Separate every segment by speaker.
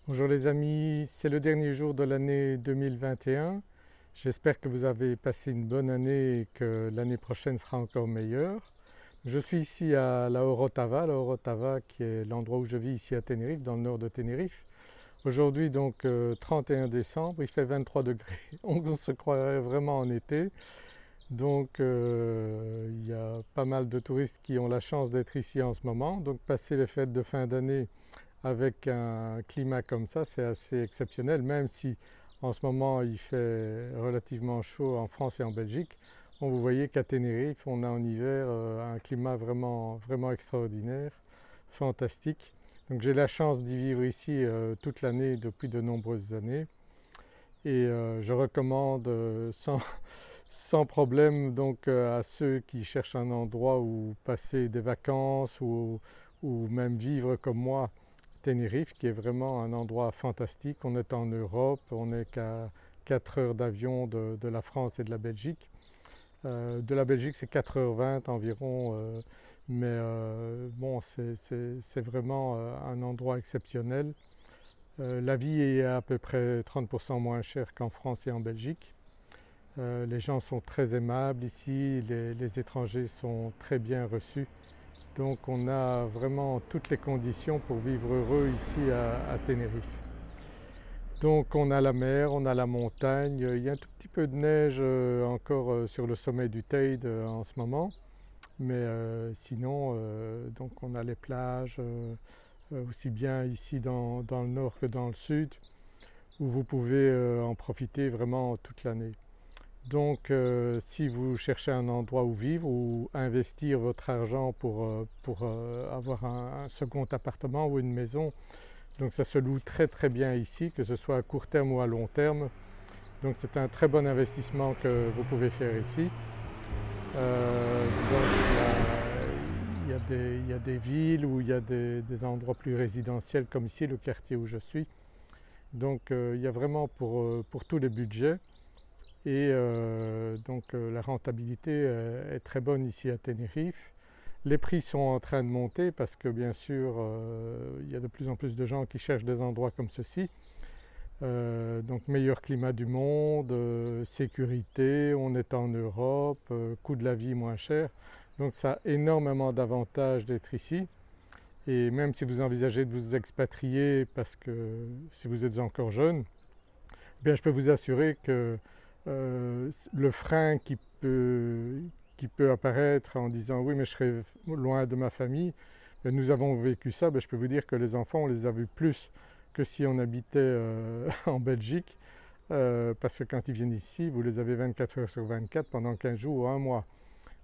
Speaker 1: Bonjour les amis, c'est le dernier jour de l'année 2021. J'espère que vous avez passé une bonne année et que l'année prochaine sera encore meilleure. Je suis ici à la Orotava qui est l'endroit où je vis ici à Tenerife, dans le nord de Tenerife. Aujourd'hui donc 31 décembre, il fait 23 degrés. On se croirait vraiment en été. Donc il y a pas mal de touristes qui ont la chance d'être ici en ce moment. Donc passer les fêtes de fin d'année avec un climat comme ça, c'est assez exceptionnel, même si en ce moment il fait relativement chaud en France et en Belgique. Bon, vous voyez qu'à Tenerife, on a en hiver un climat vraiment extraordinaire, fantastique. Donc j'ai la chance d'y vivre ici toute l'année depuis de nombreuses années et je recommande sans problème donc à ceux qui cherchent un endroit où passer des vacances ou même vivre comme moi Tenerife, qui est vraiment un endroit fantastique. On est en Europe, on n'est qu'à 4 heures d'avion de la France et de la Belgique. De la Belgique, c'est 4h20 environ, mais bon, c'est vraiment un endroit exceptionnel. La vie est à peu près 30% moins chère qu'en France et en Belgique. Les gens sont très aimables ici, les étrangers sont très bien reçus. Donc on a vraiment toutes les conditions pour vivre heureux ici à Tenerife. Donc on a la mer, on a la montagne, il y a un tout petit peu de neige encore sur le sommet du Teide en ce moment, mais sinon donc on a les plages aussi bien ici dans le nord que dans le sud où vous pouvez en profiter vraiment toute l'année. Donc si vous cherchez un endroit où vivre ou investir votre argent pour avoir un second appartement ou une maison, donc ça se loue très bien ici, que ce soit à court terme ou à long terme. Donc c'est un très bon investissement que vous pouvez faire ici. Donc il y a des villes où il y a des endroits plus résidentiels comme ici, le quartier où je suis. Donc il y a vraiment pour tous les budgets. Et donc la rentabilité est très bonne ici à Tenerife. Les prix sont en train de monter parce que bien sûr il y a de plus en plus de gens qui cherchent des endroits comme ceci. Donc meilleur climat du monde, sécurité, on est en Europe, coût de la vie moins cher. Donc ça a énormément d'avantages d'être ici. Et même si vous envisagez de vous expatrier parce que si vous êtes encore jeune, eh bien je peux vous assurer que le frein qui peut apparaître en disant oui mais je serai loin de ma famille, ben, nous avons vécu ça, ben, je peux vous dire que les enfants on les a vus plus que si on habitait en Belgique, parce que quand ils viennent ici vous les avez 24 heures sur 24 pendant 15 jours ou un mois,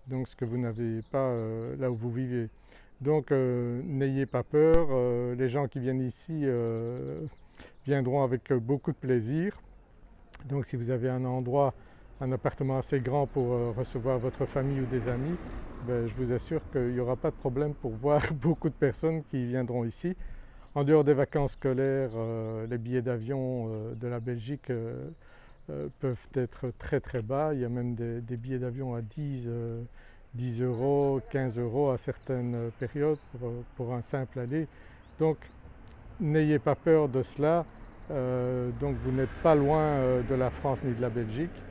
Speaker 1: donc ce que vous n'avez pas là où vous vivez. Donc n'ayez pas peur, les gens qui viennent ici viendront avec beaucoup de plaisir. Donc si vous avez un endroit, un appartement assez grand pour recevoir votre famille ou des amis, ben, je vous assure qu'il n'y aura pas de problème pour voir beaucoup de personnes qui viendront ici. En dehors des vacances scolaires, les billets d'avion de la Belgique peuvent être très bas. Il y a même des billets d'avion à 10 euros, 15 euros à certaines périodes pour un simple aller. Donc n'ayez pas peur de cela. Donc vous n'êtes pas loin de la France ni de la Belgique.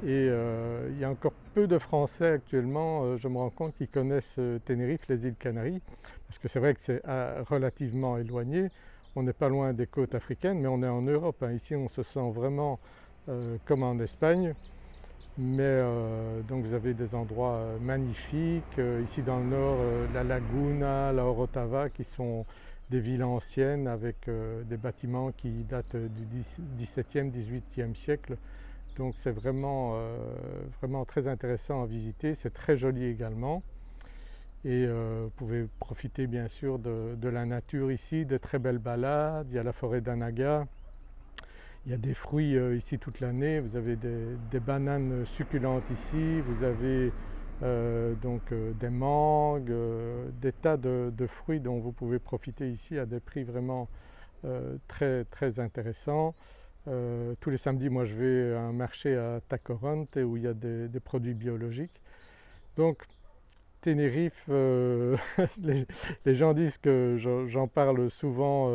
Speaker 1: Et il y a encore peu de Français actuellement, je me rends compte, qui connaissent Tenerife, les îles Canaries, parce que c'est vrai que c'est relativement éloigné. On n'est pas loin des côtes africaines, mais on est en Europe, hein. Ici on se sent vraiment comme en Espagne. Mais donc vous avez des endroits magnifiques, ici dans le nord, la Laguna, la Orotava, qui sont des villes anciennes avec des bâtiments qui datent du XVIIe, XVIIIe siècle. Donc c'est vraiment très intéressant à visiter, c'est très joli également. Et vous pouvez profiter bien sûr de la nature ici, de très belles balades, il y a la forêt d'Anaga. Il y a des fruits ici toute l'année, vous avez des bananes succulentes ici, vous avez donc des mangues, des tas de fruits dont vous pouvez profiter ici à des prix vraiment très intéressants. Tous les samedis, moi je vais à un marché à Tacoronte où il y a des produits biologiques. Donc Tenerife, les gens disent que j'en parle souvent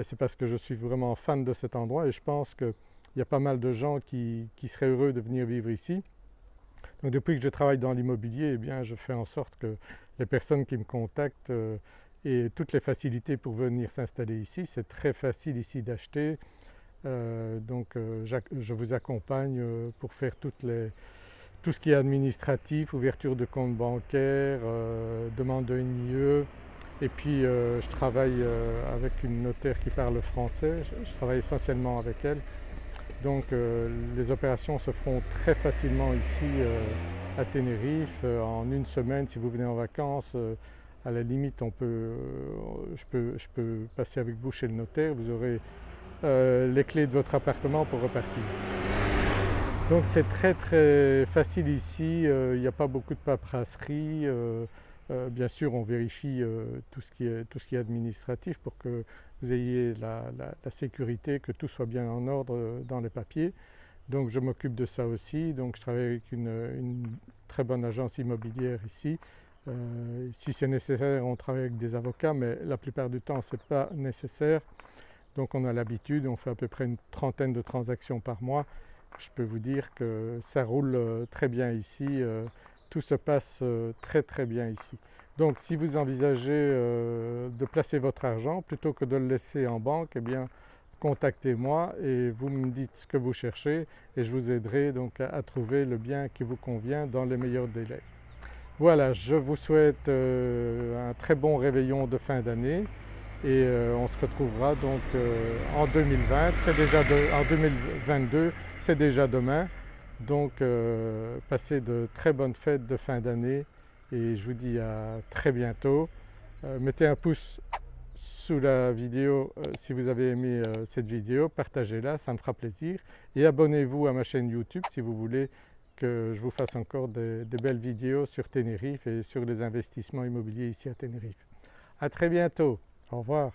Speaker 1: c'est parce que je suis vraiment fan de cet endroit et je pense qu'il y a pas mal de gens qui seraient heureux de venir vivre ici. Donc depuis que je travaille dans l'immobilier, eh bien, je fais en sorte que les personnes qui me contactent aient toutes les facilités pour venir s'installer ici. C'est très facile ici d'acheter, je vous accompagne pour faire tout ce qui est administratif, ouverture de compte bancaire, demande de NIE. Et puis je travaille avec une notaire qui parle français, je travaille essentiellement avec elle. Donc les opérations se font très facilement ici à Tenerife. En une semaine, si vous venez en vacances, à la limite je peux passer avec vous chez le notaire, vous aurez les clés de votre appartement pour repartir. Donc c'est très très facile ici, il n'y a pas beaucoup de paperasserie. Bien sûr on vérifie tout ce qui est administratif pour que vous ayez la sécurité, que tout soit bien en ordre dans les papiers. Donc je m'occupe de ça aussi, donc je travaille avec une très bonne agence immobilière ici. Si c'est nécessaire on travaille avec des avocats, mais la plupart du temps ce n'est pas nécessaire. Donc on a l'habitude, on fait à peu près une trentaine de transactions par mois. Je peux vous dire que ça roule très bien ici, tout se passe très très bien ici. Donc si vous envisagez de placer votre argent plutôt que de le laisser en banque, eh bien contactez-moi et vous me dites ce que vous cherchez et je vous aiderai donc à trouver le bien qui vous convient dans les meilleurs délais. Voilà, je vous souhaite un très bon réveillon de fin d'année et on se retrouvera donc en 2020, en 2022, c'est déjà demain. Donc passez de très bonnes fêtes de fin d'année et je vous dis à très bientôt. Mettez un pouce sous la vidéo si vous avez aimé cette vidéo, partagez-la, ça me fera plaisir et abonnez-vous à ma chaîne YouTube si vous voulez que je vous fasse encore des belles vidéos sur Tenerife et sur les investissements immobiliers ici à Tenerife. À très bientôt, au revoir.